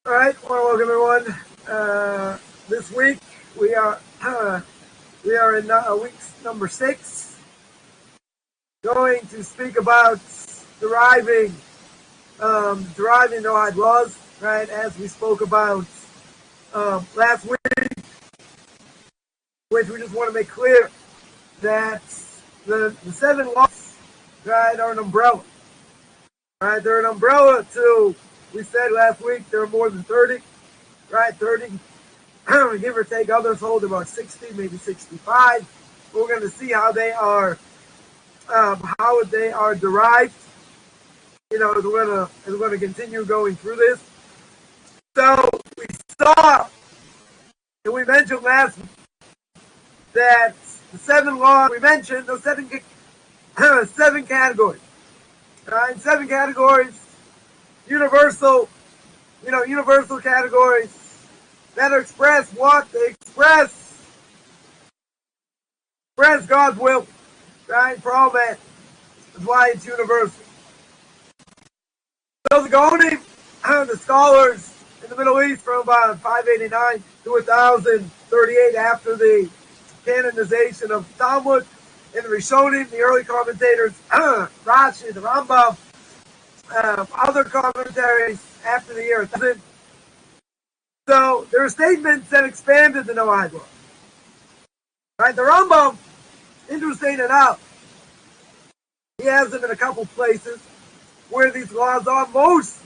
All right, I want to welcome everyone. This week we are in week number 6, going to speak about deriving Noahide laws. Right, as we spoke about last week, which we just want to make clear that the 7 laws, right, are an umbrella. Right, they're an umbrella to. We said last week there are more than 30, right? 30, give or take. Others hold about 60, maybe 65. We're going to see how they are derived. You know, as we're going to continue going through this. So we saw, and we mentioned last week that the 7 laws we mentioned, those 7 categories, right? 7 categories. Universal categories that express what? They express God's will, right, for all men. That's why it's universal. So the Gaonim, the scholars in the Middle East from about 589 to 1038 after the canonization of Talmud, and the Rishonim, the early commentators, Rashi, the Rambam, other commentaries after the year 1000. So there are statements that expanded the Noahide law. Right, the Rambam, interesting enough, he has them in a couple places where these laws are. Most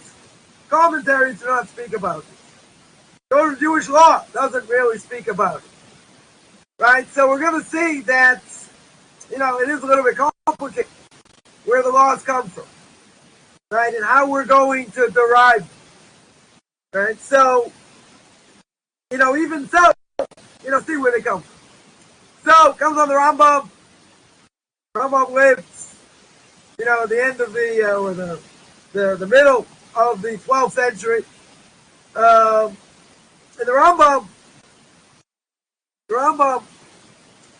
commentaries do not speak about it. Go to Jewish law, doesn't really speak about it. Right, so we're going to see that, it is a little bit complicated where the laws come from. Right, and how we're going to derive. Right, so, even so, see where they come from. So, it comes on the Rambam. Rambam lives, at the end of the middle of the 12th century. And the Rambam,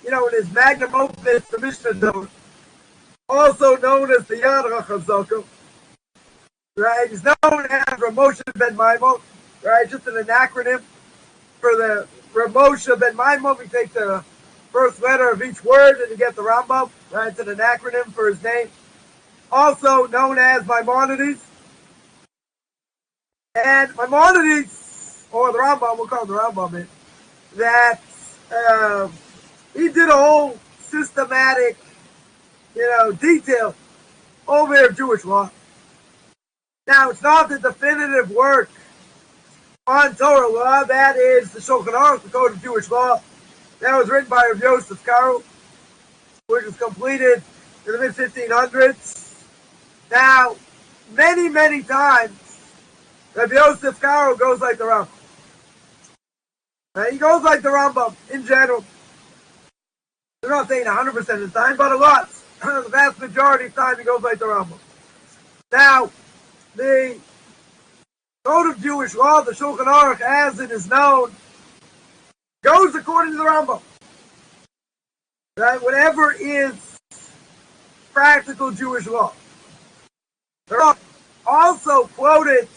in his magnum opus, the Mishnah, also known as the Yad HaChazaka, right, he's known as Moshe ben Maimon, right, just an acronym for the Moshe ben Maimon. We take the first letter of each word and you get the Rambam, right, it's an acronym for his name. Also known as Maimonides. And Maimonides, or the Rambam, we'll call him the Rambam, that he did a whole systematic, detail over of Jewish law. Now, it's not the definitive work on Torah law. That is the Shulchan Aruch, the Code of Jewish Law. That was written by Rabbi Yosef Karo, which was completed in the mid-1500s. Now, many, many times, Rabbi Yosef Karo goes like the Rambam. Now, he goes like the Rambam in general. I'm not saying 100% of the time, but a lot. The vast majority of the time, he goes like the Rambam. Now, the Code of Jewish Law, the Shulchan Aruch, as it is known, goes according to the Rambam. Right? Whatever is practical Jewish law. There are also quoted,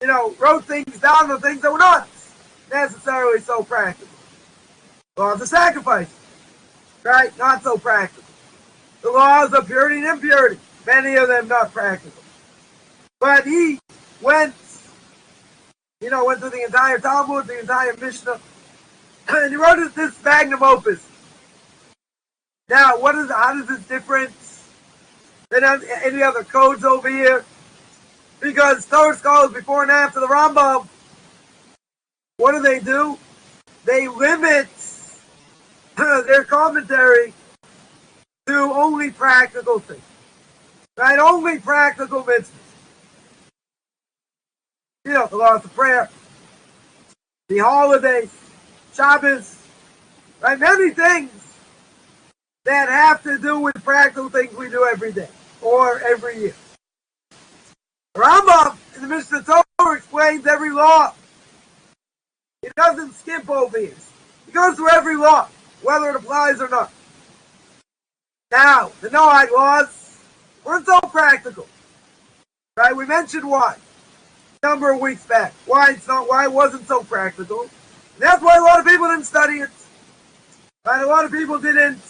wrote things down on things that were not necessarily so practical. Laws of sacrifice, right? Not so practical. The laws of purity and impurity, many of them not practical. But he went through the entire Talmud, the entire Mishnah, and he wrote this magnum opus. Now, how does this different than any other codes over here? Because Torah scholars before and after the Rambam, what do? They limit their commentary to only practical things. Right? Only practical mitzvahs. The laws of prayer, the holidays, Shabbos, right? Many things that have to do with practical things we do every day or every year. Rambam in the Mishnah Torah explains every law. He doesn't skip over these. He goes through every law, whether it applies or not. Now, the Noahide laws weren't so practical. Right? We mentioned why. a number of weeks back. Why it wasn't so practical. And that's why a lot of people didn't study it. Right? A lot of people didn't,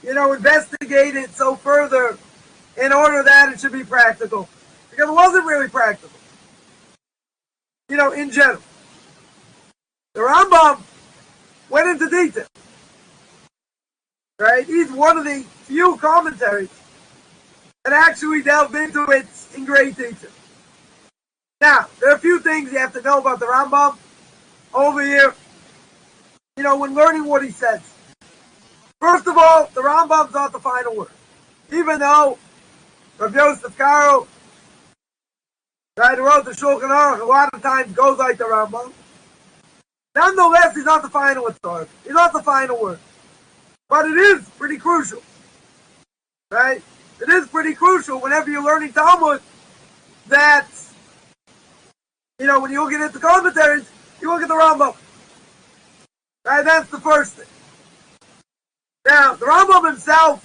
investigate it so further in order that it should be practical. Because it wasn't really practical. In general. The Rambam went into detail. Right? He's one of the few commentaries that actually delved into it in great detail. Now, there are a few things you have to know about the Rambam over here, when learning what he says. First of all, the Rambam's not the final word. Even though Rabbi Yosef Karo, right, who wrote the Shulchan Aruch, a lot of times goes like the Rambam, nonetheless, he's not the final authority. He's not the final word. But it is pretty crucial. Right? It is pretty crucial whenever you're learning Talmud that, when you look at the commentaries, you look at the Rambam. Right? That's the first thing. Now, the Rambam himself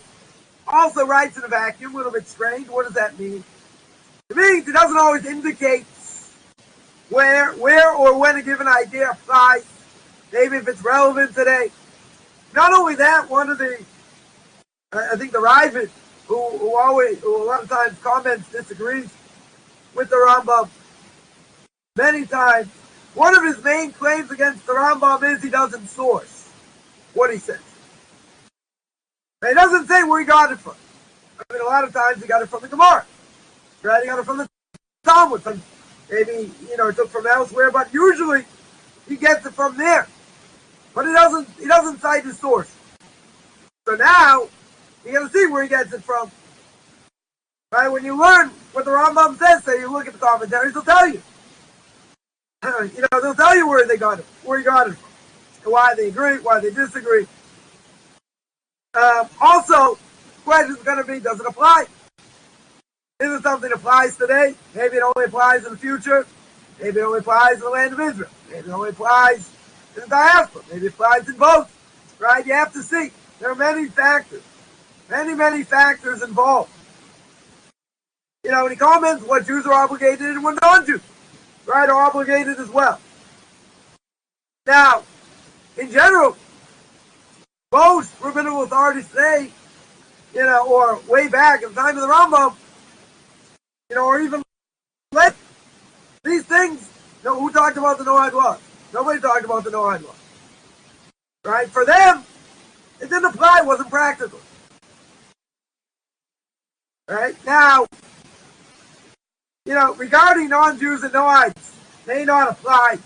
also writes in a vacuum, a little bit strange. What does that mean? It means he doesn't always indicate where or when a given idea applies, maybe if it's relevant today. Not only that, one of the, I think the Ravid, who a lot of times comments, disagrees with the Rambam many times. One of his main claims against the Rambam is he doesn't source what he says. He doesn't say where he got it from. I mean, a lot of times he got it from the Gemara. Right? He got it from the Talmud. Maybe, he took from elsewhere, but usually he gets it from there. But he doesn't cite his source. So now, you got to see where he gets it from. Right? When you learn what the Rambam says, so you look at the commentaries, they'll tell you. They'll tell you where he got it from. And why they agree, why they disagree. Also, the question is going to be, does it apply? Is it something that applies today? Maybe it only applies in the future. Maybe it only applies in the land of Israel. Maybe it only applies in the diaspora. Maybe it applies in both. Right? You have to see. There are many factors. Many factors involved. When he comments what Jews are obligated and what non-Jews, right, are obligated as well. Now, in general, most rabbinical authorities say, or way back in the time of the Rambam, or even later, these things, who talked about the Noahide laws? Nobody talked about the Noahide laws. Right? For them, it didn't apply, it wasn't practical. Right? Now, regarding non-Jews and Noahides, may not apply.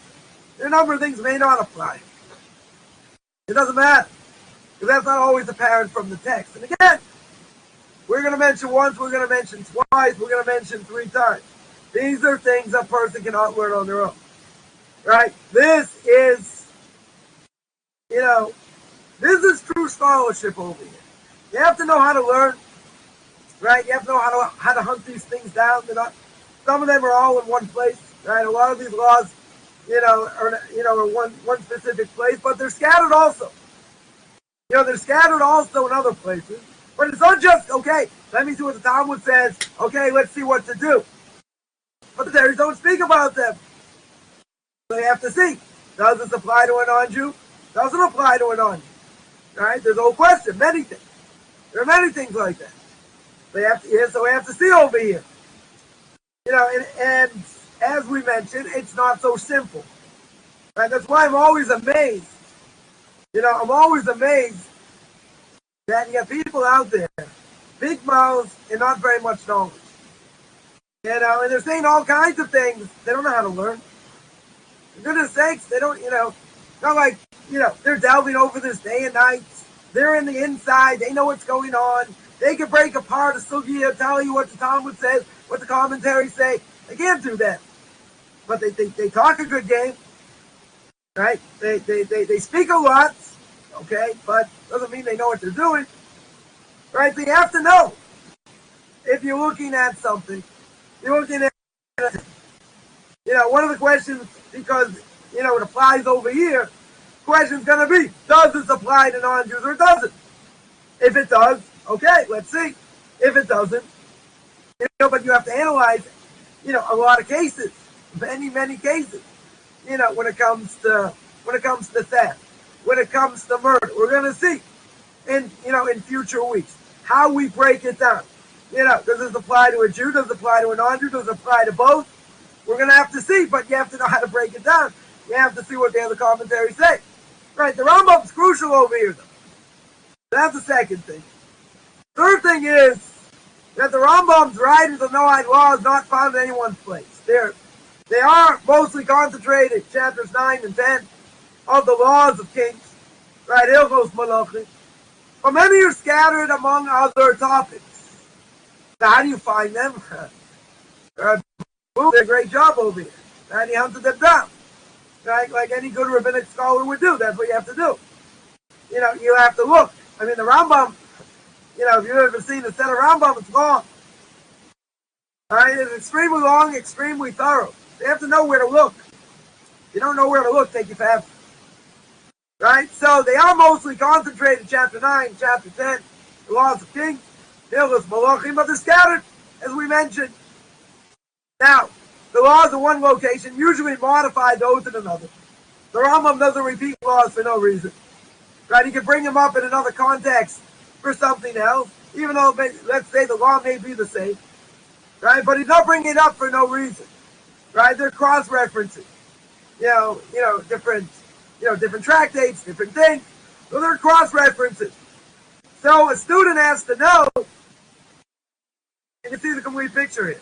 There are a number of things may not apply. It doesn't matter. Because that's not always apparent from the text. And again, we're going to mention once, we're going to mention twice, we're going to mention 3 times. These are things a person cannot learn on their own. Right? This is true scholarship over here. You have to know how to learn. Right? You have to know how to hunt these things down. Some of them are all in one place. Right? A lot of these laws, are one specific place, but they're scattered also. They're scattered also in other places. But it's not just, okay, let me see what the Talmud says. Okay, let's see what to do. But the Torah don't speak about them. So you have to see. Does this apply to a non-Jew? Doesn't apply to a non-Jew. Right? There's no question. Many things. There are many things like that. So we have to see over here. And as we mentioned, it's not so simple. Right? That's why I'm always amazed. I'm always amazed that you have people out there, big mouths and not very much knowledge. And they're saying all kinds of things they don't know how to learn. For goodness sakes, they don't, not like, they're delving over this day and night. They're in the inside. They know what's going on. They can break apart a sugya, tell you what the Talmud says, what the commentaries say. They can't do that. But they talk a good game. Right? They speak a lot. Okay? But doesn't mean they know what they're doing. Right? So you have to know. If you're looking at something, you're looking at, one of the questions, because, it applies over here, the question's going to be, does this apply to non-Jews or it doesn't? If it does, okay, let's see. If it doesn't, but you have to analyze, a lot of cases. many, many cases. When it comes to theft, when it comes to murder, we're going to see in future weeks how we break it down. Does this apply to a Jew? Does it apply to a non-Jew? Does it apply to both? We're going to have to see, but you have to know how to break it down. You have to see what the other commentaries say. Right, the Rambam's crucial over here, though. That's the second thing. Third thing is that the Rambam's writings of Noahide law is not found in anyone's place. They are mostly concentrated, chapters 9 and 10, of the laws of kings, right, Hilchos Malachim. But many are scattered among other topics. Now, how do you find them? Did a great job over here. And he hunted them down. Right? Like any good rabbinic scholar would do. That's what you have to do. You have to look. I mean, the Rambam, if you've ever seen the set of Rambam, it's long. Right? It's extremely long, extremely thorough. You have to know where to look. If you don't know where to look, take you forever. Right? So they are mostly concentrated, chapter 9, chapter 10, the laws of kings, Hilchos Malachim, but they're scattered, as we mentioned. Now, the laws in one location usually modify those in another. The Rambam doesn't repeat laws for no reason. Right? He can bring them up in another context for something else, even though, let's say, the law may be the same. Right? But he's not bringing it up for no reason. Right? They're cross-referencing. Different tractates, different things. So they're cross-references. So a student has to know, you can see the complete picture here.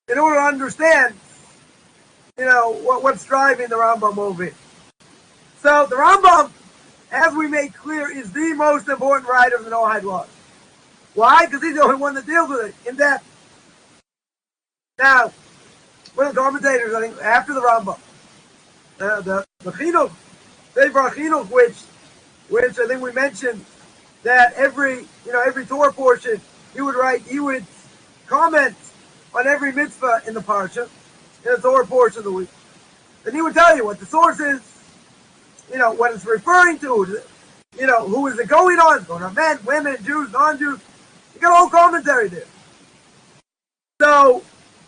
In order to understand, what's driving the Rambam over here. So the Rambam, as we made clear, is the most important writer of the Noahide laws. Why? Because he's the only one that deals with it in depth. Now, one of the commentators, I think, after the Rambam, the Chinuch, Sefer Chinuch, which I think we mentioned that every Torah portion he would comment on every mitzvah in the parsha, in the Torah portion of the week. And he would tell you what the source is, what it's referring to, who is it going on? It's going on men, women, Jews, non-Jews. You got a whole commentary there. So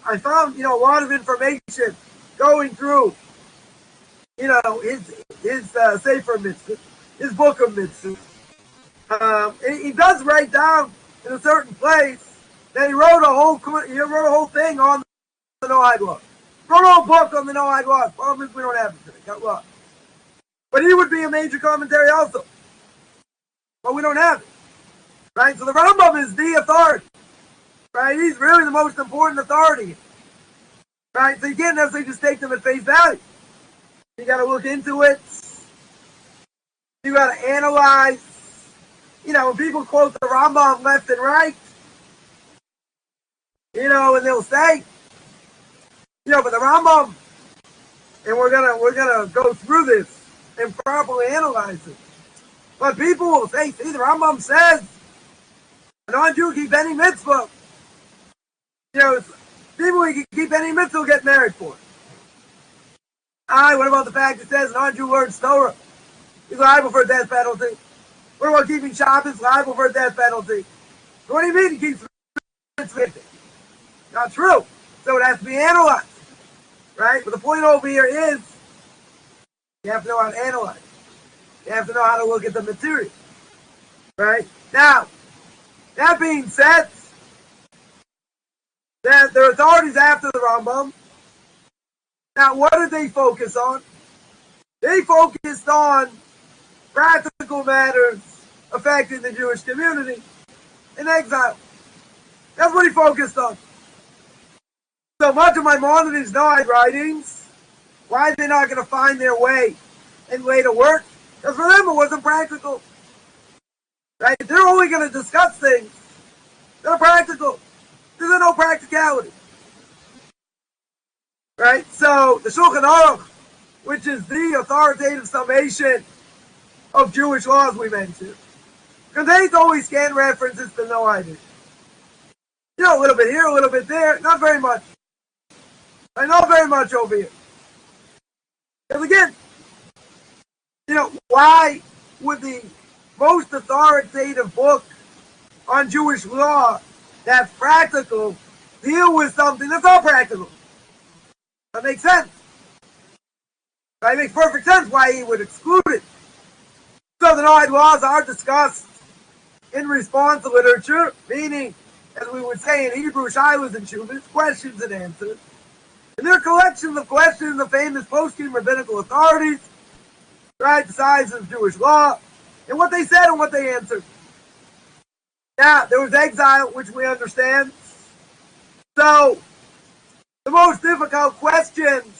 I found, a lot of information going through, his Sefer Mitzvah, his book of Mitzvah. He does write down in a certain place that he wrote a whole thing on the Noahide law. Wrote a whole book on the Noahide law. Problem is we don't have it today. Got lost. But he would be a major commentary also. But we don't have it. Right? So the Rambam is the authority. Right? He's really the most important authority. Right? So you can't necessarily just take them at face value. You got to look into it. You got to analyze. When people quote the Rambam left and right, and they'll say, but the Rambam, and we're gonna go through this and properly analyze it. But people will say, see, the Rambam says, a non-Jew keep any mitzvah. People who can keep any mitzvah will get married for it. What about the fact that it says a non-Jew learns Torah? He's liable for a death penalty. What about keeping Shabbos? Liable for a death penalty. So what do you mean he keeps mitzvah? Not true. So it has to be analyzed. Right? But the point over here is you have to know how to analyze. You have to know how to look at the material. Right? Now, that being said, that there are authorities after the Rambam. Now, what did they focus on? They focused on practical matters affecting the Jewish community in exile. That's what he focused on. So much of Maimonides' Noahide writings, why are they not going to find their way in later work? Because for them it wasn't practical. Right? They're only going to discuss things that are practical. There's no practicality. Right? So the Shulchan Aruch, which is the authoritative summation of Jewish laws we mentioned, contains only scant references to Noahide. A little bit here, a little bit there, not very much. Not very much over here. Because again, why would the most authoritative book on Jewish law that's practical deal with something that's not practical? That makes sense. It makes perfect sense why he would exclude it. So the Noahide laws are discussed in response to literature, meaning, as we would say in Hebrew, shilas and shuvas, questions and answers. And they're collections of questions of famous poskim rabbinical authorities, right, the size of Jewish law, and what they said and what they answered. Now, there was exile, which we understand. So, the most difficult questions,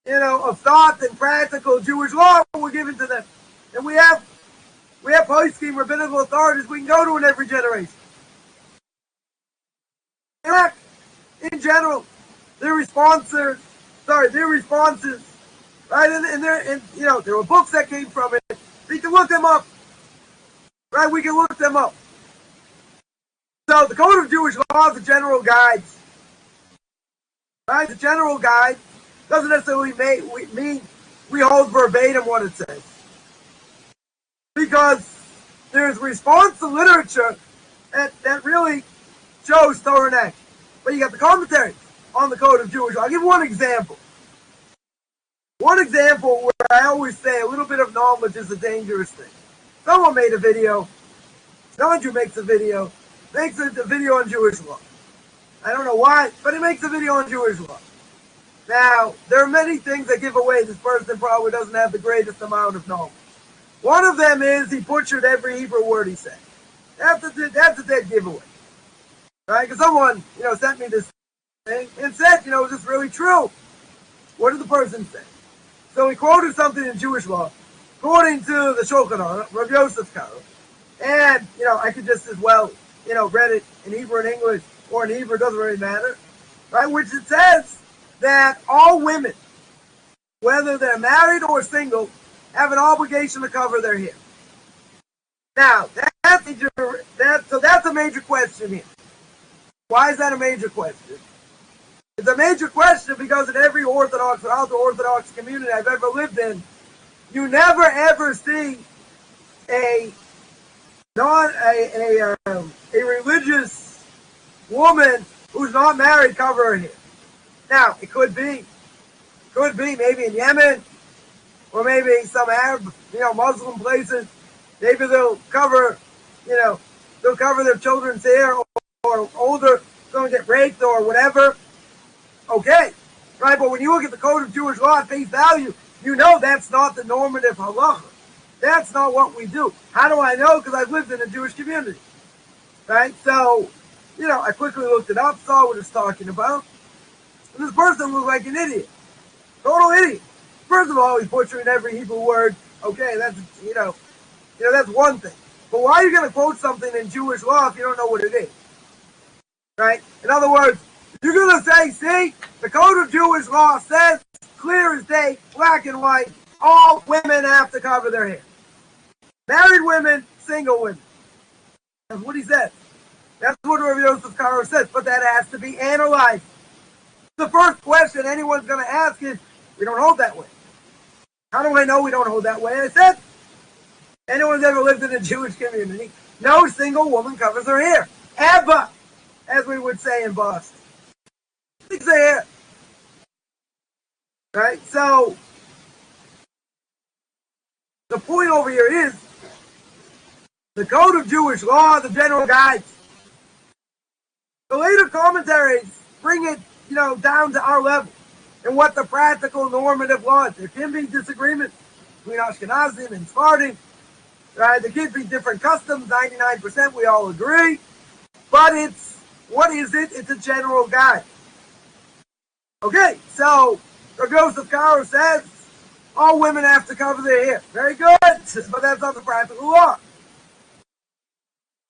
of thought and practical Jewish law were given to them. And we have poskim rabbinical authorities we can go to in every generation. In general, their responses, right? And there were books that came from it. So you can look them up, right? We can look them up. So the Code of Jewish Law is a general guide, right? The general guide doesn't necessarily mean we hold verbatim what it says, because there's response to literature that really shows Torah and action. But you got the commentaries on the Code of Jewish Law. I'll give one example. One example where I always say a little bit of knowledge is a dangerous thing. Someone made a video. Someone who makes a video on Jewish law. I don't know why, but he makes a video on Jewish law. Now, there are many things that give away this person probably doesn't have the greatest amount of knowledge. One of them is he butchered every Hebrew word he said. That's a dead giveaway. Right? Because someone, sent me this thing and said, is this really true? What did the person say? So he quoted something in Jewish law, according to the Shulchan Aruch, Rav Yosef's Karo. And, I could just as well, read it in Hebrew and English, or in Hebrew, doesn't really matter. Right? Which it says that all women, whether they're married or single, have an obligation to cover their hair. Now, that's a major question here. Why is that a major question? It's a major question because in every Orthodox or ultra-Orthodox community I've ever lived in, you never ever see a religious woman who's not married cover her hair. Now, it could be maybe in Yemen, or maybe some Arab, Muslim places. Maybe they'll cover their children's hair, or older, going to get raped or whatever. Okay, right? But when you look at the Code of Jewish Law at face value, that's not the normative halacha. That's not what we do. How do I know? Because I've lived in a Jewish community, right? So, I quickly looked it up, saw what it's talking about. And this person looked like an idiot. Total idiot. First of all, he's butchering every Hebrew word. Okay, that's, that's one thing. But why are you going to quote something in Jewish law if you don't know what it is? Right? In other words, you're going to say, see, the Code of Jewish Law says, clear as day, black and white, all women have to cover their hair. Married women, single women. That's what he says. That's what Rabbi Yosef Karo says, but that has to be analyzed. The first question anyone's going to ask is, we don't hold that way. How do I know we don't hold that way? I said, anyone who's ever lived in a Jewish community, no single woman covers her hair. Ever, as we would say in Boston. It's the hair. Right? So, the point over here is, the Code of Jewish Law, the general guides. The later commentaries bring it, down to our level and what the practical normative law is. There can be disagreements between Ashkenazim and Sephardim. Right? There can be different customs. 99% we all agree. But what is it? It's a general guide. Okay, so Rabbi Yosef Karo says all women have to cover their hair. Very good, but that's not the practical law.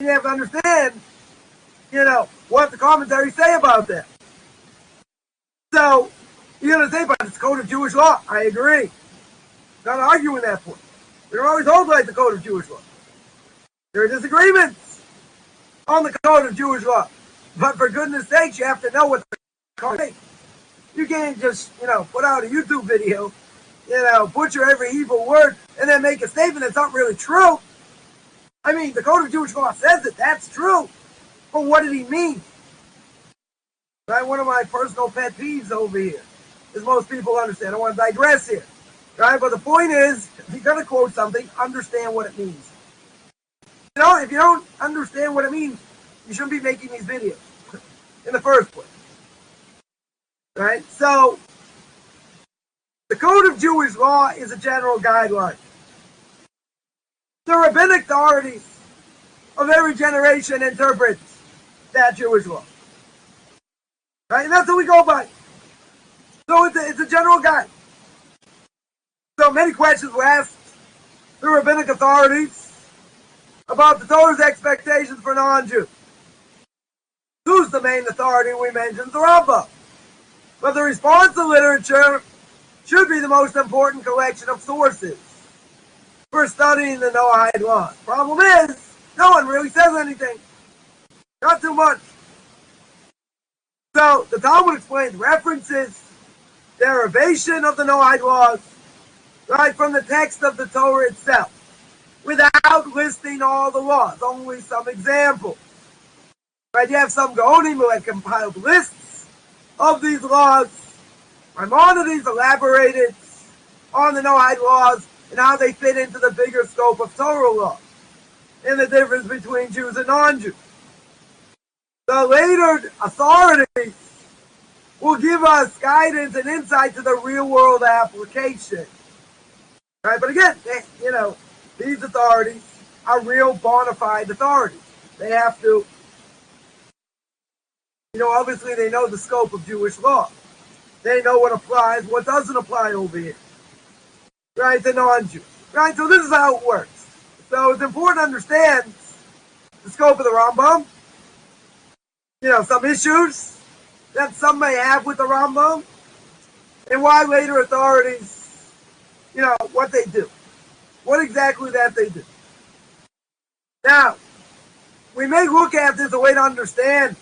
You have to understand, what the commentaries say about that. So, you're going to say, but it's the Code of Jewish Law. I agree. Not arguing that point. We don't always hold like the Code of Jewish Law. There are disagreements on the Code of Jewish Law. But for goodness sakes, you have to know what the code is. You can't just, put out a YouTube video, butcher every Hebrew word, and then make a statement that's not really true. I mean, the Code of Jewish Law says it. That's true. But what did he mean? Right? One of my personal pet peeves over here, as most people understand. I don't want to digress here. Right? But the point is, if you're going to quote something, understand what it means. If you don't understand what it means, you shouldn't be making these videos in the first place. Right? So, the Code of Jewish Law is a general guideline. The rabbinic authorities of every generation interpret that Jewish law. Right? And that's what we go by. So it's a general guide. So many questions were asked the rabbinic authorities about the Torah's expectations for non-Jews. Who's the main authority we mentioned? The Rambam. But the response to literature should be the most important collection of sources for studying the Noahide laws. Problem is, no one really says anything. Not too much. So, the Talmud explains references, derivation of the Noahide laws, right from the text of the Torah itself, without listing all the laws, only some examples. Right, you have some Gaonim who have compiled lists of these laws. Maimonides elaborated on the Noahide laws and how they fit into the bigger scope of Torah law and the difference between Jews and non-Jews. The later authorities will give us guidance and insight to the real-world application. Right? But again, these authorities are real bona fide authorities. They have to, obviously they know the scope of Jewish law. They know what applies, what doesn't apply over here. Right? The non-Jews. Right? So this is how it works. So it's important to understand the scope of the Rambam. Some issues that some may have with the Rambam, and why later authorities, what they do. What exactly that they do. Now, we may look at this a way to understand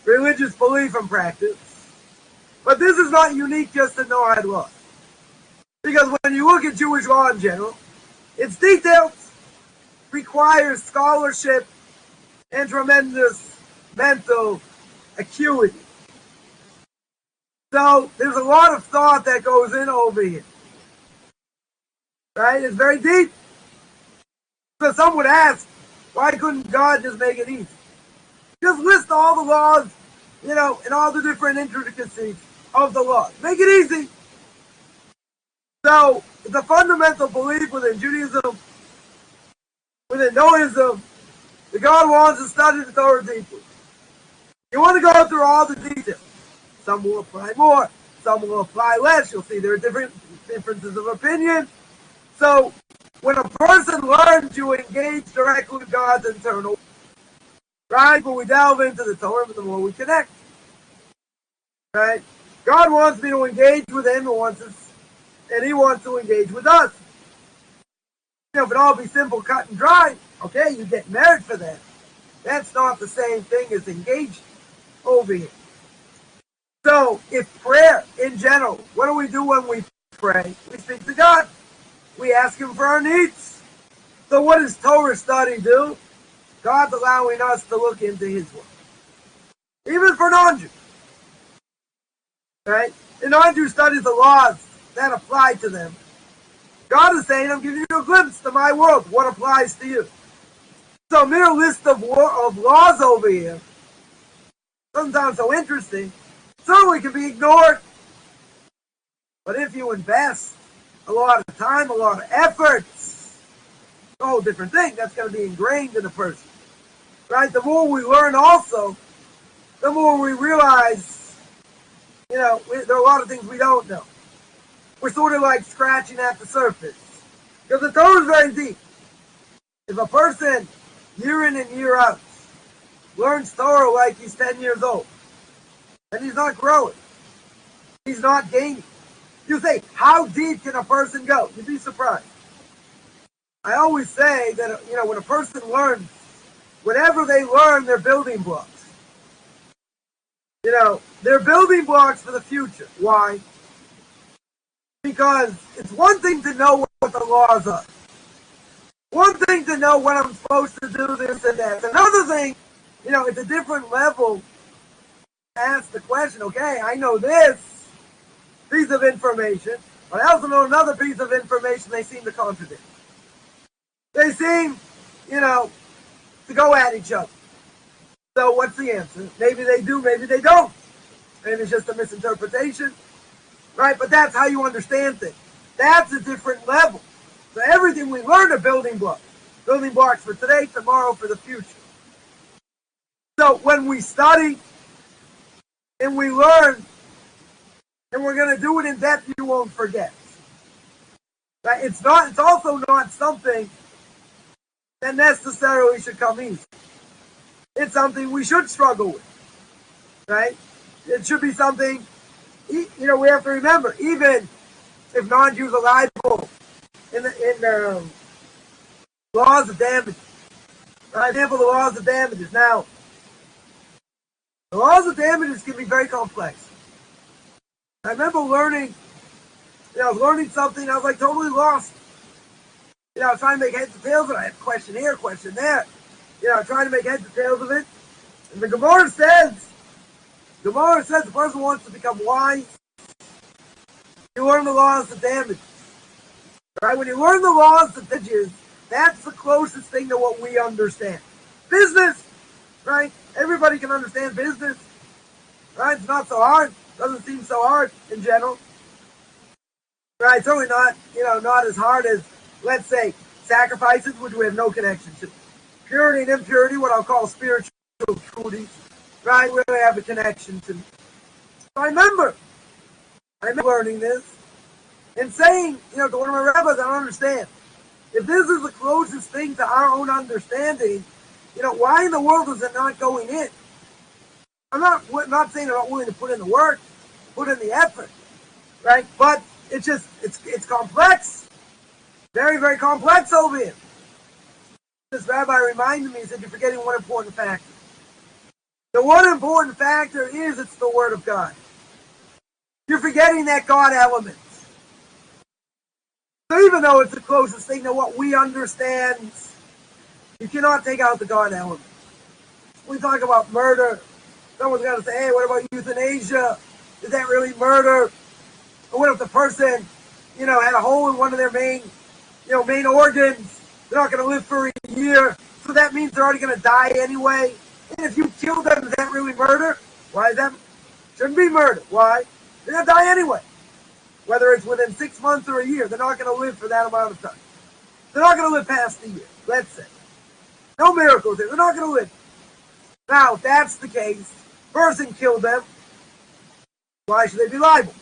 religious belief and practice, but this is not unique just to Noahide law. Because when you look at Jewish law in general, its details require scholarship and tremendous mental acuity. So there's a lot of thought that goes in over here. Right? It's very deep. So some would ask, why couldn't God just make it easy? Just list all the laws, and all the different intricacies of the law. Make it easy. So it's a fundamental belief within Judaism, within Noahism, that God wants to study the Torah deeply. You want to go through all the details. Some will apply more, some will apply less. You'll see there are differences of opinion. So when a person learns to engage directly with God's internal, right? When we delve into the Torah, the more we connect. Right? God wants me to engage with Him and He wants to engage with us. If it all be simple, cut and dry, okay, you get merit for that. That's not the same thing as engaging over here. So, if prayer in general, what do we do when we pray? We speak to God. We ask Him for our needs. So what does Torah study do? God's allowing us to look into His Word. Even for non-Jews. Right? The non-Jew studies the laws that apply to them. God is saying, I'm giving you a glimpse to my world, what applies to you. So a mere list of laws over here doesn't sound so interesting. Certainly can be ignored. But if you invest a lot of time, a lot of effort, it's a whole different thing. That's going to be ingrained in a person. Right? The more we learn also, the more we realize, there are a lot of things we don't know. We're sort of like scratching at the surface. Because the Torah is very deep. If a person, year in and year out, learns Torah like he's 10 years old, then he's not growing. He's not gaining. You say, how deep can a person go? You'd be surprised. I always say that, when a person learns, whatever they learn, they're building blocks. They're building blocks for the future. Why? Because it's one thing to know what the laws are. One thing to know when I'm supposed to do this and that. Another thing, it's a different level ask the question, okay, I know this piece of information, but I also know another piece of information they seem to contradict. They seem, to go at each other. So what's the answer? Maybe they do, maybe they don't. Maybe it's just a misinterpretation, right? But that's how you understand things. That's a different level. So everything we learn are building blocks. Building blocks for today, tomorrow, for the future. So when we study and we learn, and we're going to do it in depth, you won't forget. Right? It's also not something that necessarily should come easy. It's something we should struggle with. Right? It should be something, we have to remember, even if non-Jews are liable in the laws of damages. For example, the laws of damages. Now, the laws of damages can be very complex. I remember learning, I was learning something, I was like totally lost. I was trying to make heads and tails of it. I had a question here, question there. Trying to make heads and tails of it. And the Gemara says the person wants to become wise. You learn the laws of damages. Right? When you learn the laws of damages, that's the closest thing to what we understand. Business, right? Everybody can understand business. Right? It's not so hard. Doesn't seem so hard in general. Right? Certainly not, not as hard as, let's say, sacrifices, which we have no connection to. Purity and impurity, what I'll call spiritual truths, right? We have a connection to. So I remember learning this and saying, to one of my rabbis, I don't understand. If this is the closest thing to our own understanding, why in the world is it not going in? I'm not saying I'm not willing to put in the work, put in the effort, right? But it's complex. Very, very complex over here. This rabbi reminded me, he said, you're forgetting one important factor. The one important factor is it's the Word of God. You're forgetting that God element. So even though it's the closest thing to what we understand, you cannot take out the God element. When we talk about murder, someone's got to say, hey, what about euthanasia? Is that really murder? Or what if the person, had a hole in one of their main organs? They're not going to live for a year, so that means they're already going to die anyway. And if you kill them, is that really murder? Why is that? Shouldn't be murder. Why? They're going to die anyway. Whether it's within 6 months or a year, they're not going to live for that amount of time. They're not going to live past the year, let's say. No miracles there. They're not going to live. Now, if that's the case, person killed them, why should they be liable?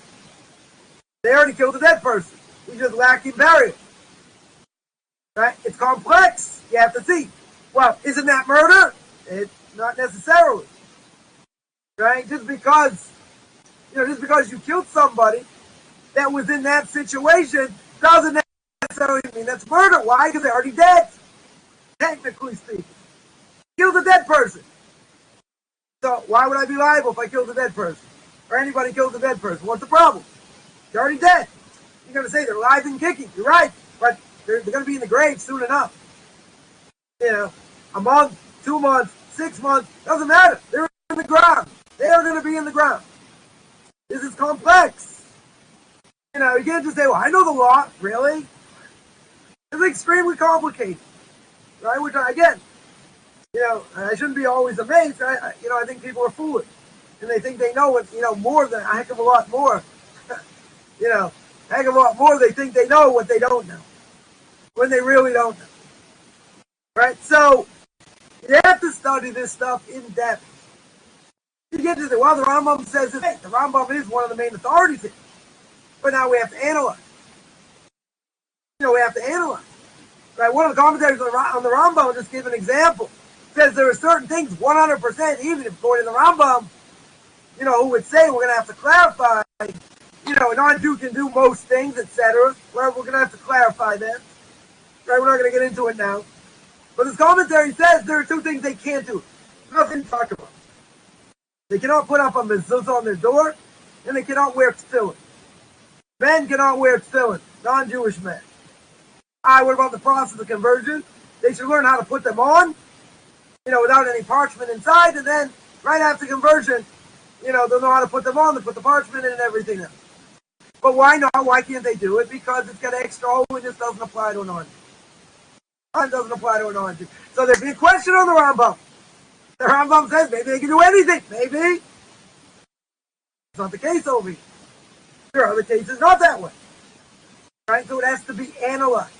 They already killed a dead person. He's just lacking burial. Right? It's complex. You have to see. Well, isn't that murder? It's not necessarily. Right? Just because you killed somebody that was in that situation doesn't necessarily mean that's murder. Why? Because they're already dead. Technically speaking. Killed a dead person. So why would I be liable if I killed a dead person? Or anybody kills a dead person? What's the problem? They're already dead. You're going to say they're alive and kicking. You're right. But they're going to be in the grave soon enough. A month, 2 months, 6 months, doesn't matter. They're in the ground. They are going to be in the ground. This is complex. You can't just say, well, I know the law. Really? It's extremely complicated. Right? Which, again, I shouldn't be always amazed. I think people are foolish. And they think they know what, more than a heck of a lot more. A heck of a lot more. They think they know what they don't know. When they really don't know. Right? So, you have to study this stuff in depth. You get to the Rambam says it. The Rambam is one of the main authorities here. But now we have to analyze. We have to analyze. Right? One of the commentaries on the Rambam, I'll just give an example, says there are certain things 100%, even if according to the Rambam, who would say we're going to have to clarify, a non-Jew can do most things, etc. Well, we're going to have to clarify that. Right? We're not going to get into it now. But this commentary says there are 2 things they can't do. Nothing to talk about. They cannot put up a mezuzah on their door, and they cannot wear tefillin. Men cannot wear tefillin. Non-Jewish men. What about the process of conversion? They should learn how to put them on, without any parchment inside, and then right after conversion, they'll know how to put them on, they put the parchment in and everything else. But why not? Why can't they do it? Because it's got extra holiness, doesn't apply to an non-Jew. It doesn't apply to a non-Jew. So there'd be a question on the Rambam. The Rambam says maybe they can do anything. Maybe. It's not the case over here. There are other cases not that way. Right? So it has to be analyzed.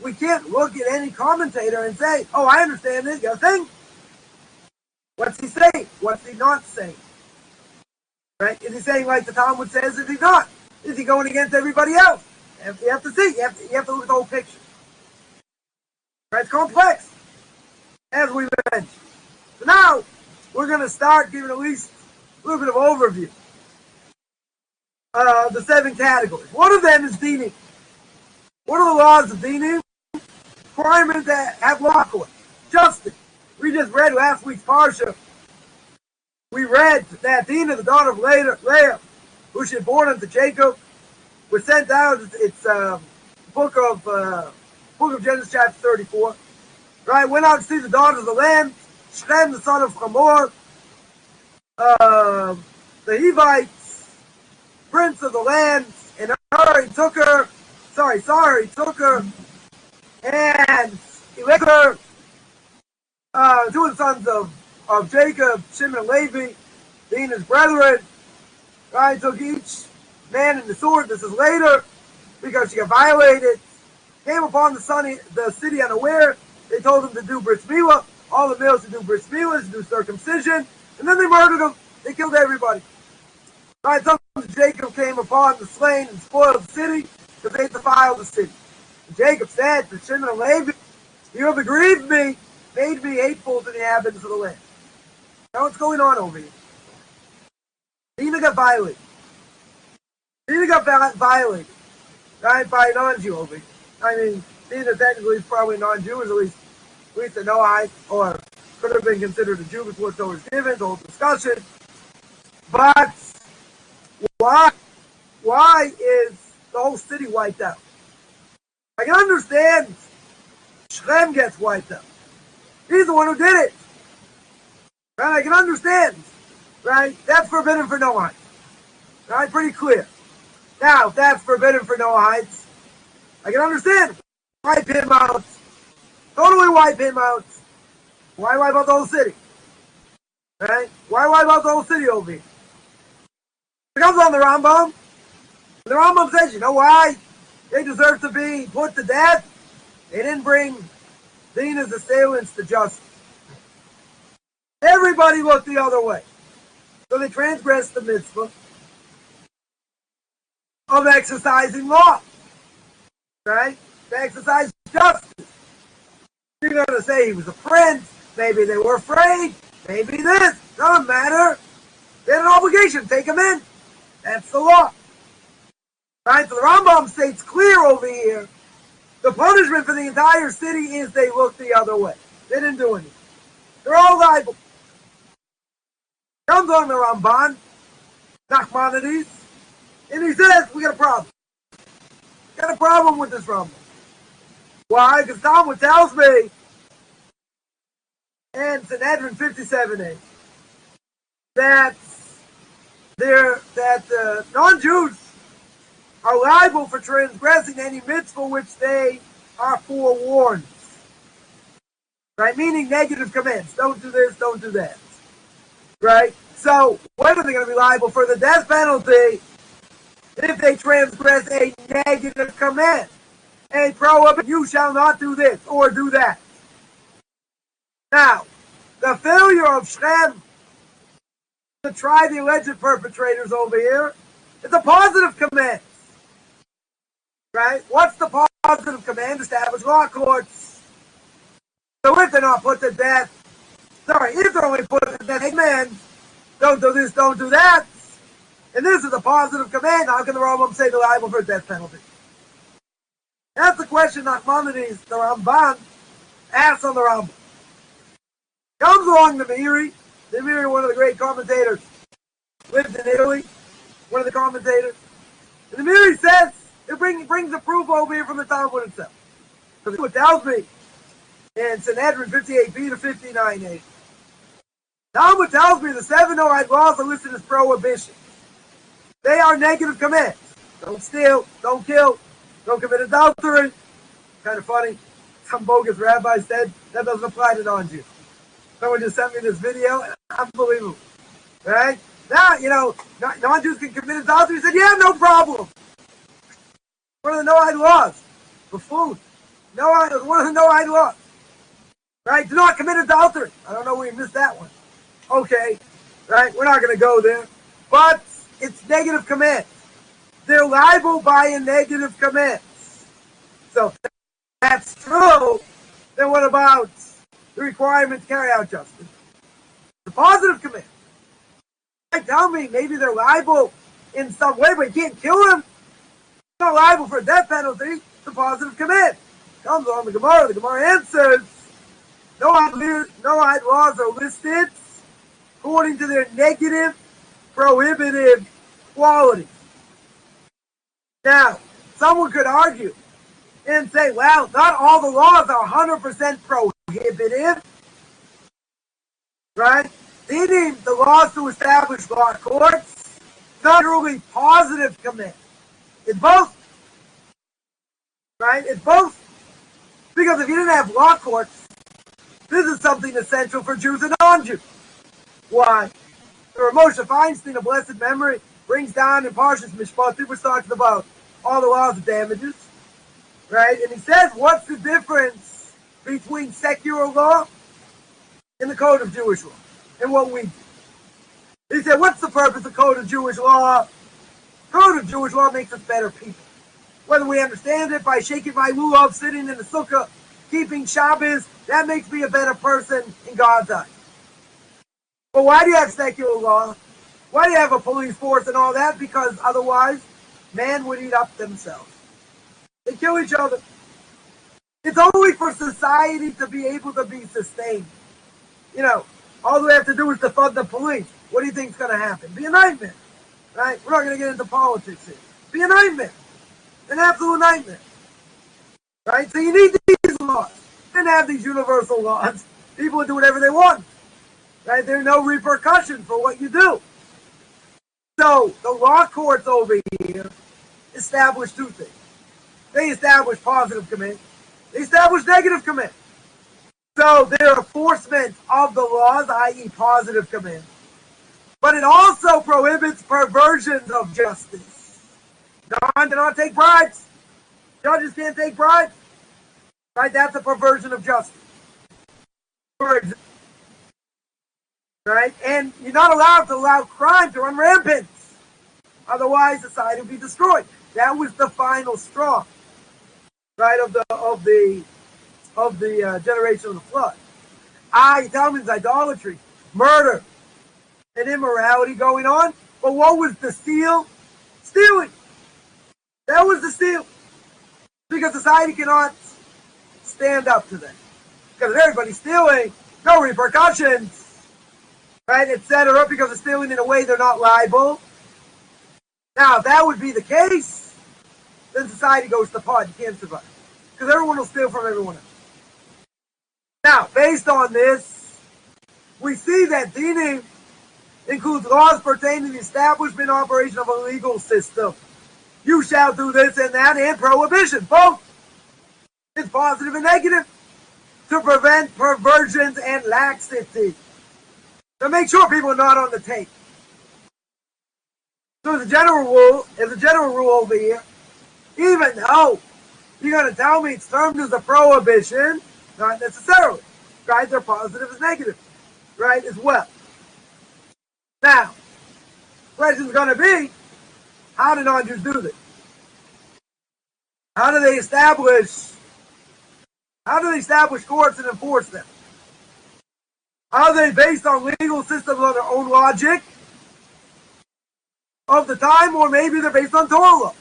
We can't look at any commentator and say, oh, I understand this. You think? What's he saying? What's he not saying? Right? Is he saying like the Talmud says? Is he not? Is he going against everybody else? You have to see. You have to look at the whole picture. Right? It's complex, as we mentioned. So now, we're going to start giving at least a little bit of overview of the 7 categories. One of them is d.Talmud. What are the laws of d.Talmud? Requirement to have law court, justice. We just read last week's parsha. We read that Dinah, the daughter of Leah, who she had born unto Jacob, was sent out. It's book of Genesis chapter 34. Right, went out to see the daughters of the land. Shem, the son of Hamor, the Hivites, prince of the land, and he took her, and he left her, 2 of the sons of Jacob, Shimon and Levi, being his brethren. Right, took each man in the sword. This is later, because she got violated. Came upon the city unaware. They told him to do bris milah. All the males to do bris milah, to do circumcision, and then they murdered them. They killed everybody. Right, sons of Jacob came upon the slain and spoiled the city because they defiled the city. And Jacob said to Shimon and Levi, "You have aggrieved me, made me hateful to the inhabitants of the land." Now what's going on over here? Dinah got violated. Right, by a non-Jew over here. I mean, Dinah technically is probably non-Jewish, at least a Noahide, or could have been considered a Jew before Torah was given, the whole discussion. But why is the whole city wiped out? I can understand Shem gets wiped out. He's the one who did it. Right? I can understand. Right? That's forbidden for Noahides. Right? Pretty clear. Now, if that's forbidden for Noahides, I can understand. Wipe him out. Totally wipe him out. Why wipe out the whole city? Right? Why wipe out the whole city over here? It comes on the Rambam. The Rambam says, you know why? They deserve to be put to death. They didn't bring Dinah's assailants to justice. Everybody looked the other way. So they transgressed the mitzvah of exercising law. Right? To exercise justice. You're going to say he was a prince. Maybe they were afraid. Maybe this. Doesn't matter. They had an obligation. Take him in. That's the law. Right? So the Rambam states clear over here. The punishment for the entire city is they looked the other way. They didn't do anything. They're all liable. Comes on the Ramban, Nachmanides, and he says, we got a problem. Got a problem with this Rambam. Why? Because Talmud tells me, and Sanhedrin 57a, that non-Jews are liable for transgressing any mitzvah which they are forewarned. Right? Meaning negative commands. Don't do this, don't do that. Right? So, when are they going to be liable for the death penalty if they transgress a negative command? A prohibition, you shall not do this or do that. Now, the failure of Shem to try the alleged perpetrators over here is a positive command. Right? What's the positive command? Establish law courts. So if they're not put to death, if they're only put to death, amen, don't do this, don't do that. And this is a positive command. How can the Rambam say they're liable for a death penalty? That's the question Nachmanides, the Ramban, asks on the Rambam. Comes along the Meiri. The Meiri, one of the great commentators, lives in Italy, one of the commentators. And the Meiri says, it brings the proof over here from the Talmud itself. So it tells me in Sanhedrin 58b to 59a Talmud tells me the 7 Noahide laws are listed as prohibitions. They are negative commands. Don't steal, don't kill, don't commit adultery. Kind of funny. Some bogus rabbi said that doesn't apply to non-Jews. Someone just sent me this video. Unbelievable. Right? Now, non-Jews can commit adultery. He said, yeah, no problem. One of the Noahide laws. Buffoon. One of the Noahide laws. Right? Do not commit adultery. I don't know where you missed that one. Okay. Right? We're not going to go there. But it's negative commands. They're liable by a negative command. So if that's true, then what about the requirement to carry out justice? The positive command. Tell me, maybe they're liable in some way, but you can't kill them. They're not liable for a death penalty. It's a positive command. Comes on the Gemara. The Gemara answers, Noahide laws are listed according to their negative, prohibitive qualities. Now, someone could argue and say, well, not all the laws are 100% prohibitive, right? d.Talmud, the laws to establish law courts, not really positive command. It's both, right? It's both. Because if you didn't have law courts, this is something essential for Jews and non-Jews. Why? The Moshe Feinstein, of blessed memory, brings down in Parshas Mishpatim, which talks about all the laws of damages, right? And he says, what's the difference between secular law and the code of Jewish law and what we do? He said, what's the purpose of code of Jewish law? Code of Jewish law makes us better people. Whether we understand it by shaking my lulav, sitting in the sukkah, keeping Shabbos, that makes me a better person in God's eyes. But why do you have secular law? Why do you have a police force and all that? Because otherwise, man would eat up themselves. They kill each other. It's only for society to be able to be sustained. All we have to do is to fund the police. What do you think is going to happen? Be a nightmare. Right? We're not going to get into politics here. Be a nightmare. An absolute nightmare. Right? So you need these laws. You didn't have these universal laws. People would do whatever they want. Right? There are no repercussions for what you do. So the law courts over here establish two things. They establish positive command. They establish negative command. So their enforcement of the laws, i.e. positive command. But it also prohibits perversions of justice. God cannot take bribes. Judges can't take bribes. Right? That's a perversion of justice. Right? And you're not allowed to allow crime to run rampant. Otherwise, society will be destroyed. That was the final straw, right, of the generation of the flood. Talmud's idolatry, murder, and immorality going on. But what was the steal? Stealing. That was the steal. Because society cannot stand up to that. Because if everybody's stealing, no repercussions, right, etc. Because they're stealing in a way they're not liable. Now, if that would be the case, then society goes to pot. You can't survive. Because everyone will steal from everyone else. Now, based on this, we see that d.Talmud includes laws pertaining to the establishment and operation of a legal system. You shall do this and that, and prohibition. Both. It's positive and negative. To prevent perversions and laxity. To make sure people are not on the take. So as a general rule over here, even though you're going to tell me it's termed as a prohibition, not necessarily, right? They're positive as negative, right, as well. Now, the question is going to be, how do non-Jews do this? How do they establish courts and enforce them? Are they based on legal systems on their own logic of the time, or maybe they're based on Torah law?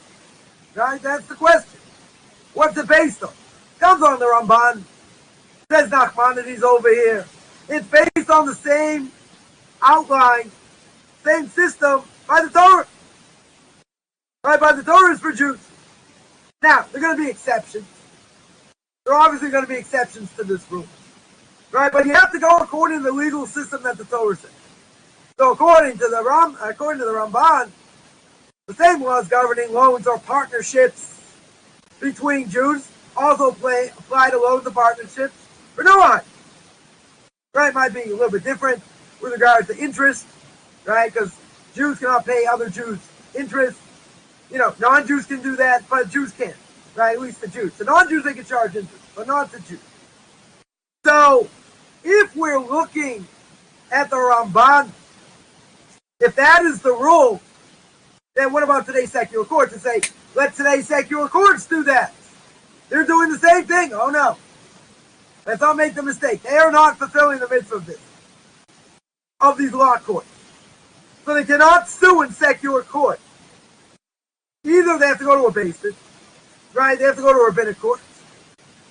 Right? That's the question. What's it based on? Comes on the Ramban. Says Nachmanides over here. It's based on the same outline, same system by the Torah. Right? By the Torah is for Jews. Now, there are going to be exceptions. There are obviously going to be exceptions to this rule. right? But you have to go according to the legal system that the Torah says. So according to the Ramban, the same laws governing loans or partnerships between Jews also apply to loans and partnerships for Noahide. Right? Might be a little bit different with regard to interest, right? Because Jews cannot pay other Jews interest. Non-Jews can do that, but Jews can't, right? At least the Jews. The non-Jews, they can charge interest, but not the Jews. So, if we're looking at the Ramban, if that is the rule, then what about today's secular courts? And say, let today's secular courts do that. They're doing the same thing. Oh no. Let's not make the mistake. They are not fulfilling the mitzvah of these law courts. So they cannot sue in secular court. Either they have to go to a basis, right? They have to go to a rabbinic court,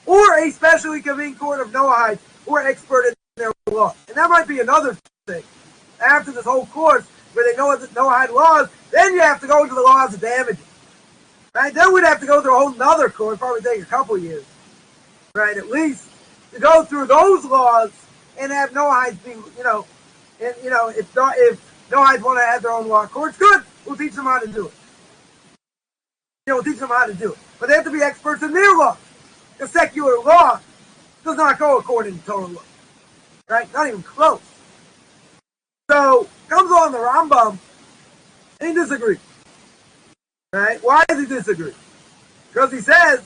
or a specially convened court of Noahide who are expert in their law. And that might be another thing. After this whole course, where they know the Noahide laws, then you have to go to the laws of damages. Right? Then we'd have to go through a whole nother court, probably take a couple years. Right? At least to go through those laws and have Noahides be, if Noahides want to have their own law courts, good. We'll teach them how to do it. We'll teach them how to do it. But they have to be experts in their law. The secular law does not go according to Torah law. Right? Not even close. So, comes on the Rambam, and he disagrees. Right? Why does he disagree? Because he says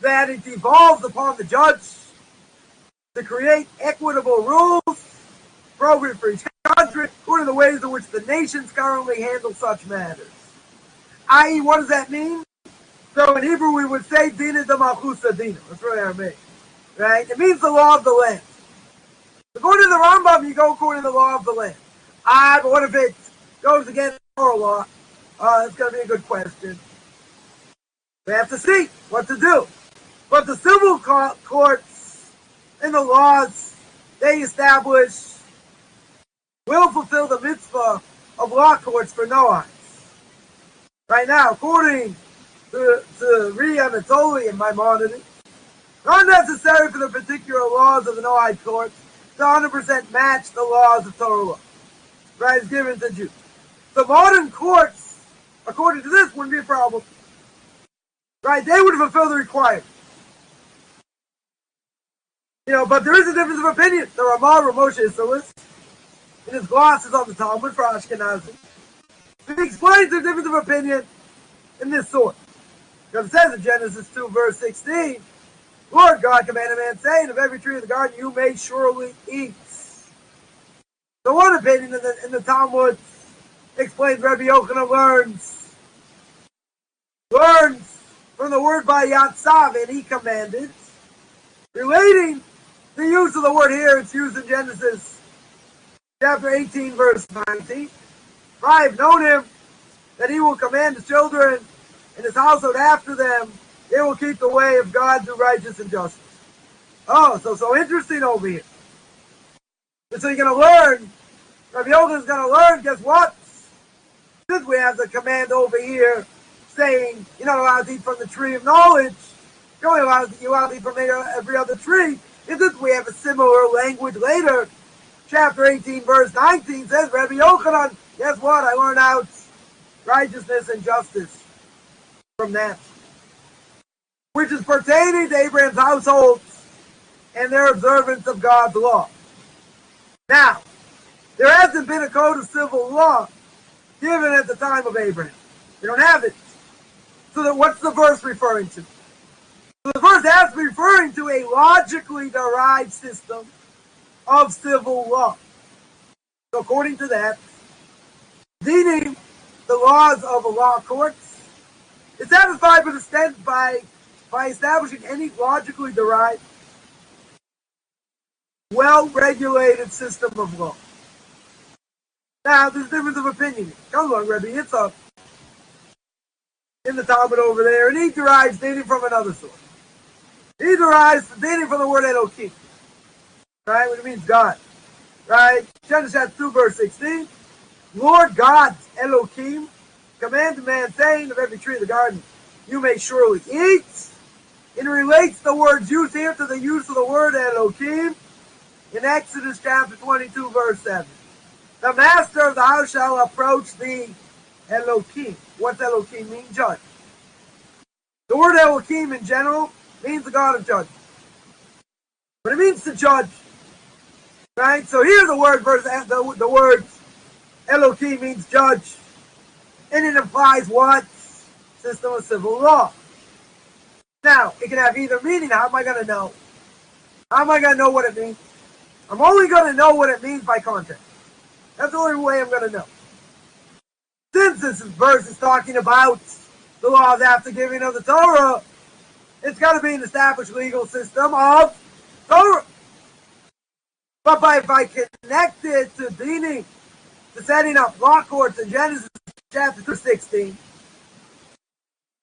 that it devolves upon the judge to create equitable rules appropriate for each country according to the ways in which the nations currently handle such matters. I.e., what does that mean? So in Hebrew we would say Dina de Malchus Adina. That's really Aramaic. Right? It means the law of the land. According to the Rambam, you go according to the law of the land. But what if it goes against Torah law? That's going to be a good question. We have to see what to do. But the civil courts and the laws they establish will fulfill the mitzvah of law courts for Noahides. Right now, according to Anatoli and Maimonides, not necessary for the particular laws of the Noahide courts to 100% match the laws of Torah law. Right, is given to Jews. The modern courts, according to this, wouldn't be a problem. Right, they would fulfill the requirement. But there is a difference of opinion. The Ramah Ramoshe Isilis, in his glosses on the Talmud for Ashkenazi, he explains the difference of opinion in this sort. Because it says in Genesis 2, verse 16, Lord God commanded man, saying, of every tree of the garden you may surely eat. So one opinion in the Talmud explains Rabbi Yochanan learns from the word by Yatsav, and he commanded, relating the use of the word here, it's used in Genesis chapter 18, verse 19. For I have known him, that he will command his children and his household after them, they will keep the way of God through righteousness and justice. Oh, so interesting over here. And so you're going to learn, Rabbi Yochanan is going to learn, guess what? Since we have the command over here saying, you're not allowed to eat from the tree of knowledge, you're only allowed to eat from every other tree. And since we have a similar language later, chapter 18, verse 19 says, Rabbi Yochanan, guess what? I learned out righteousness and justice from that, which is pertaining to Abraham's household and their observance of God's law. Now, there hasn't been a code of civil law given at the time of Abraham. We don't have it. So what's the verse referring to? So the verse has to be referring to a logically derived system of civil law. So according to that, d.Talmud, the laws of the law courts, is satisfied with extent by establishing any logically derived, well-regulated system of law. Now, there's a difference of opinion. Come along, Rebbe Yitzhak, in the Talmud over there, and he derives d.Talmud from another source. He derives d.Talmud from the word Elohim, right? Which means God, right? Genesis chapter 2, verse 16. Lord God, Elohim, commanded man, saying, of every tree of the garden you may surely eat. It relates the words used here to the use of the word Elohim, in Exodus chapter 22, verse 7. The master of the house shall approach the Elohim. What's Elohim mean? Judge. The word Elohim in general means the God of judgment. But it means to judge. Right? So here the word Elohim means judge. And it implies what? System of civil law. Now, it can have either meaning. How am I going to know? How am I going to know what it means? I'm only going to know what it means by context. That's the only way I'm going to know. Since this verse is talking about the laws after giving of the Torah, it's got to be an established legal system of Torah. But if I connect it to d.Talmud, to setting up law courts in Genesis chapter 16,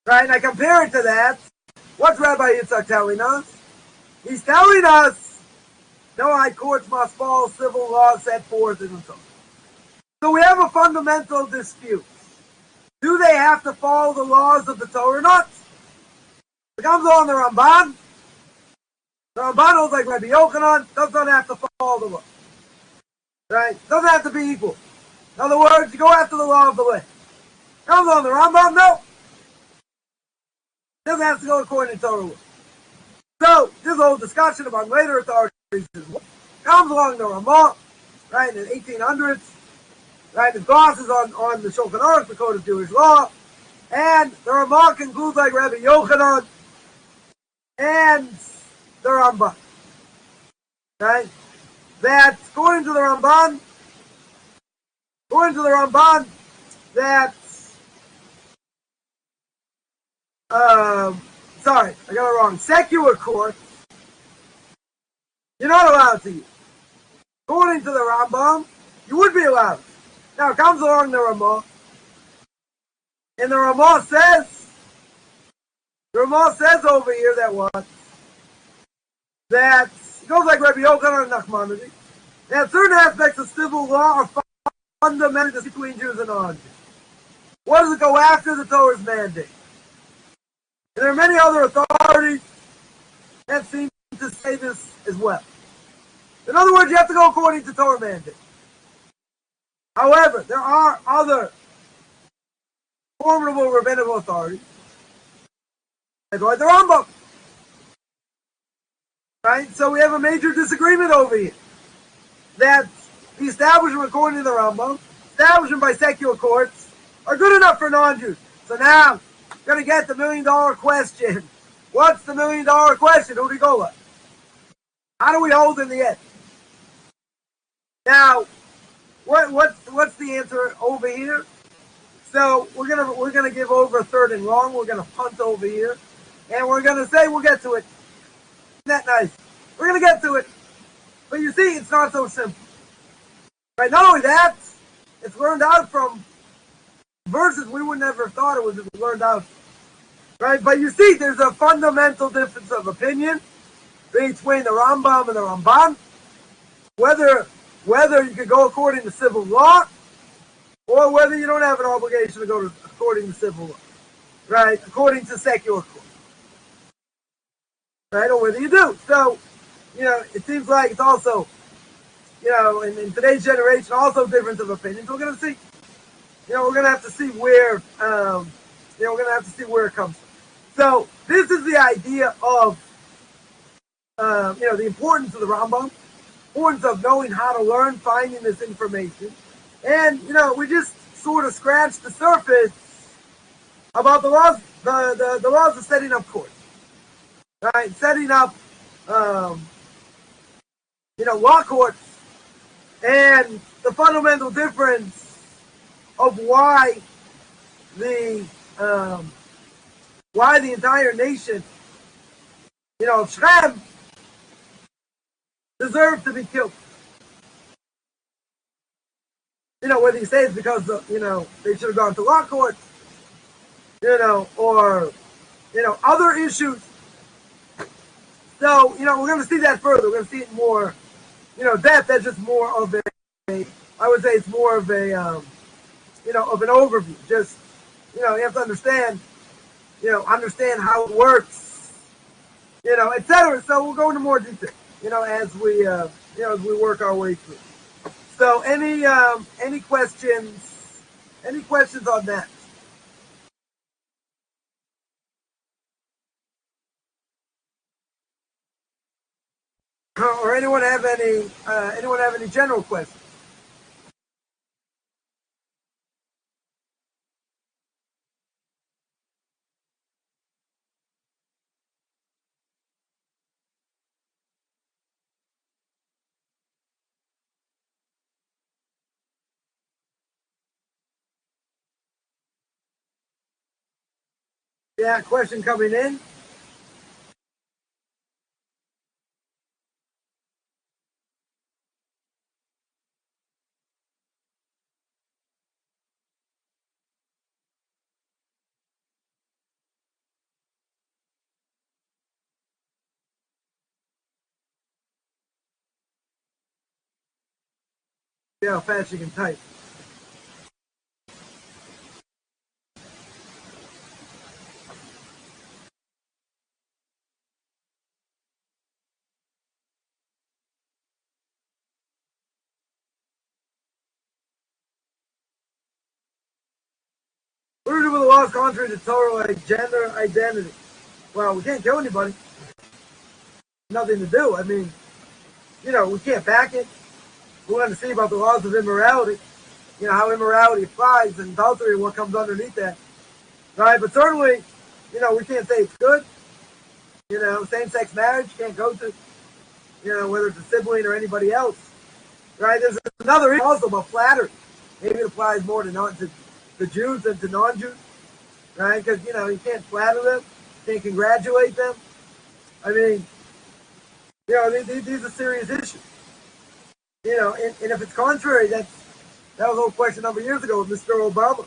right, and I compare it to that, what's Rabbi Yitzchak telling us? He's telling us Noahide courts must follow civil laws set forth in the Torah. So we have a fundamental dispute. Do they have to follow the laws of the Torah or not? It comes on the Ramban. The Ramban holds like Rabbi Yochanan, doesn't have to follow the law. Right? Doesn't have to be equal. In other words, you go after the law of the land. Comes on the Rambam, no. Doesn't have to go according to Torah. So, this whole discussion about later authorities comes along the Ramah, right, in the 1800s, right, his gloss is on the Shulchan Aruch, the Code of Jewish Law, and the Ramah concludes like Rabbi Yochanan and the Ramban, right, that according to the Ramban, that, sorry, I got it wrong, secular courts, you're not allowed to use. According to the Rambam, you would be allowed. Now, it comes along the Ramah, and the Ramah says over here that what? That, it goes like Rabbi Yochanan and Nachmanides, that certain aspects of civil law are fundamental between Jews and non-Jews. What does it go after the Torah's mandate? And there are many other authorities that seem to say this as well. In other words, you have to go according to Torah mandate. However, there are other formidable rabbinical authorities, like the Rambam. Right? So we have a major disagreement over here. That the establishment according to the Rambam, establishment by secular courts, are good enough for non-Jews. So now, we're going to get the $1 million question. What's the $1 million question? Who do we go with? How do we hold in the end? Now, what's the answer over here? So we're gonna give over a third and long. We're gonna punt over here, and we're gonna say we'll get to it. Isn't that nice? We're gonna get to it, but you see, it's not so simple. Right? Not only that, it's learned out from verses we would never have thought it was learned out. Right? But you see, there's a fundamental difference of opinion between the Rambam and the Ramban, whether you could go according to civil law, or whether you don't have an obligation to go according to civil law, right? According to secular court, right? Or whether you do. So, it seems like it's also, in today's generation, also difference of opinions. We're going to see, we're going to have to see where, we're going to have to see where it comes from. So, this is the idea of, the importance of the Rambam, importance of knowing how to learn, finding this information. And, we just sort of scratched the surface about the laws, the laws of setting up courts. Right? Setting up, law courts, and the fundamental difference of why the entire nation, of Shem, deserved to be killed. Whether you say it's because, they should have gone to law courts, or, other issues. So, we're going to see that further. We're going to see it more, depth. That's just more of I would say it's more of a, of an overview. Just, you have to understand, understand how it works, etc. So we'll go into more detail, as we as we work our way through. So, any questions? Any questions on that? Or anyone have any general questions? Yeah, question coming in. Yeah, how fast you can type. What do we do with the laws contrary to Torah, like gender identity? Well, we can't kill anybody. Nothing to do. I mean, we can't back it. We want to see about the laws of immorality. How immorality applies and adultery, what comes underneath that. Right? But certainly, we can't say it's good. Same-sex marriage can't go to, whether it's a sibling or anybody else. Right? There's another issue also about flattery. Maybe it applies more to Jews than to non-Jews. Right? Because, you can't flatter them. You can't congratulate them. I mean, these are serious issues. And if it's contrary, that was a whole question a number of years ago with Mr. Obama,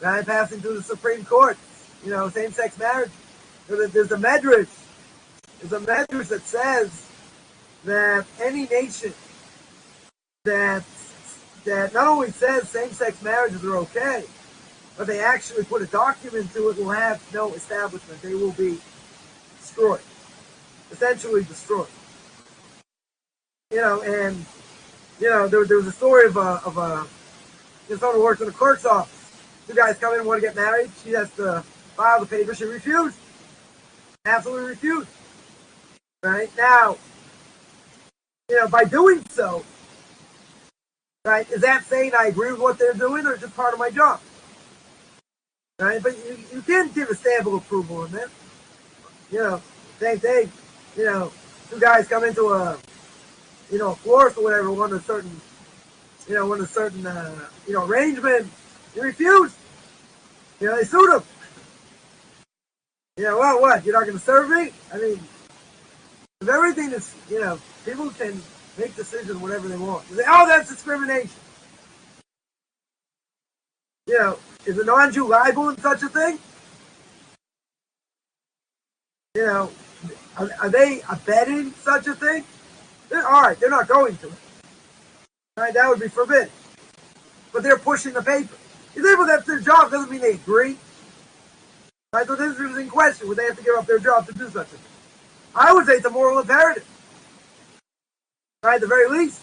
right, passing through the Supreme Court. Same-sex marriage. There's a medrash. There's a medrash that says that any nation that not only says same-sex marriages are okay, but they actually put a document to it will have no establishment. They will be destroyed, essentially destroyed. And there was a story of someone who works in the clerk's office. Two guys come in and want to get married. She has to file the paper. She refused. Absolutely refused. Right? Now, by doing so, right, is that saying I agree with what they're doing or just part of my job? Right? But you can't give a stamp of approval on that. Same thing. Two guys come into a florist or whatever, want a certain arrangement. He refused. They sued him. Well, what? You're not going to serve me? I mean, if everything is, people can make decisions whatever they want. You say, oh, that's discrimination. Is a non-Jew liable in such a thing? Are they abetting such a thing? All right, they're not going to it. All right, that would be forbidden. But they're pushing the paper. If that's their job, doesn't mean they agree. Right, so this is in question. Would they have to give up their job to do such a thing? I would say it's a moral imperative. Right, at the very least.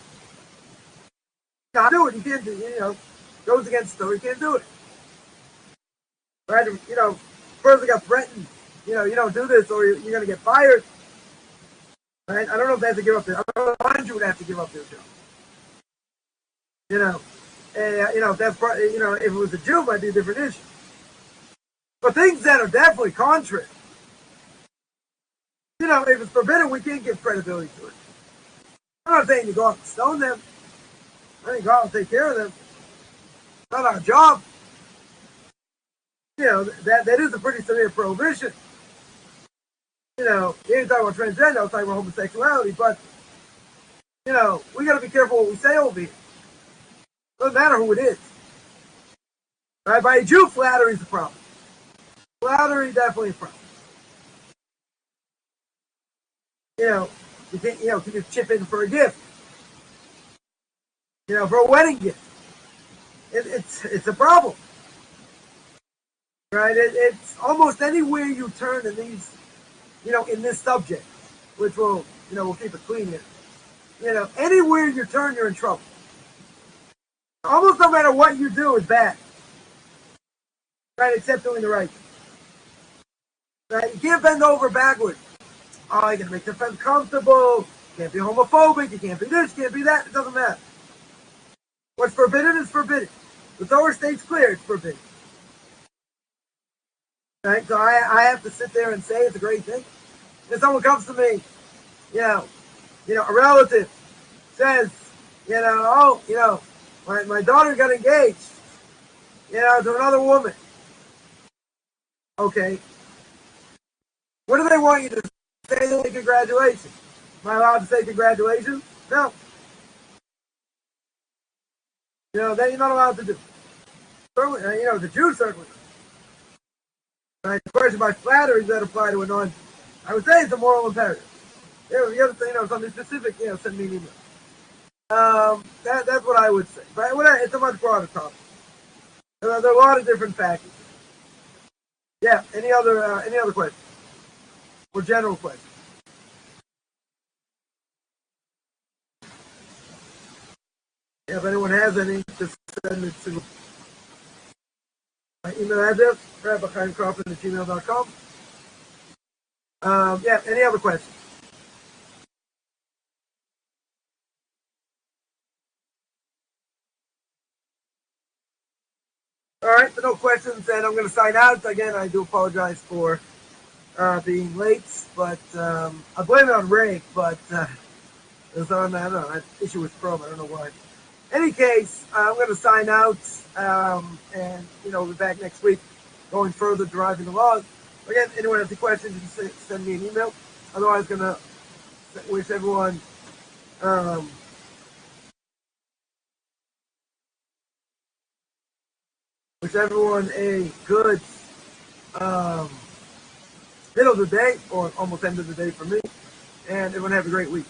You can't do it. You can't do it. Goes against Torah. You can't do it. Right, person got threatened. You don't do this or you're going to get fired. Right? I don't know if they have to give up their. I don't know if Andrew would have to give up their job. If that's if it was a Jew, it might be a different issue. But things that are definitely contrary. If it's forbidden, we can't give credibility to it. I'm not saying you go out and stone them. I think go out and take care of them. It's not our job. That is a pretty severe prohibition. You ain't talking about transgender, I'm talking about homosexuality, but, we got to be careful what we say over here. Doesn't matter who it is. Right? By a Jew, flattery is a problem. Flattery definitely a problem. You can't, can you chip in for a gift? For a wedding gift. It's a problem. Right? It's almost anywhere you turn in these, in this subject, which we'll keep it clean here. Anywhere you turn, you're in trouble. Almost no matter what you do is bad. Right? Except doing the right thing. Right? You can't bend over backwards. Oh, you're going to make the friends comfortable. You can't be homophobic. You can't be this. You can't be that. It doesn't matter. What's forbidden is forbidden. The Torah states clear it's forbidden. Right? So I have to sit there and say it's a great thing. If someone comes to me, a relative says, my daughter got engaged, to another woman. Okay. What do they want you to say? Congratulations. Am I allowed to say congratulations? No. That you're not allowed to do. Certainly, the Jews certainly. Right? The question by flattery does that apply to a non. I would say it's a moral imperative. You have to say, something specific, send me an email. That's what I would say. But it's a much broader topic. There are a lot of different factors. Yeah. Any other questions? Or general questions? Yeah, if anyone has any, just send it to my email address, Rabbi Chaim Coffman at gmail.com. Any other questions? All right, so no questions, and I'm going to sign out. Again, I do apologize for being late, but I blame it on Ray, but it's on, I don't know, that issue with Chrome, I don't know why. Any case, I'm going to sign out, and, we'll be back next week going further, deriving the laws. Again, anyone has any questions, you can send me an email. Otherwise, going to wish everyone a good middle of the day, or almost end of the day for me, and everyone have a great week.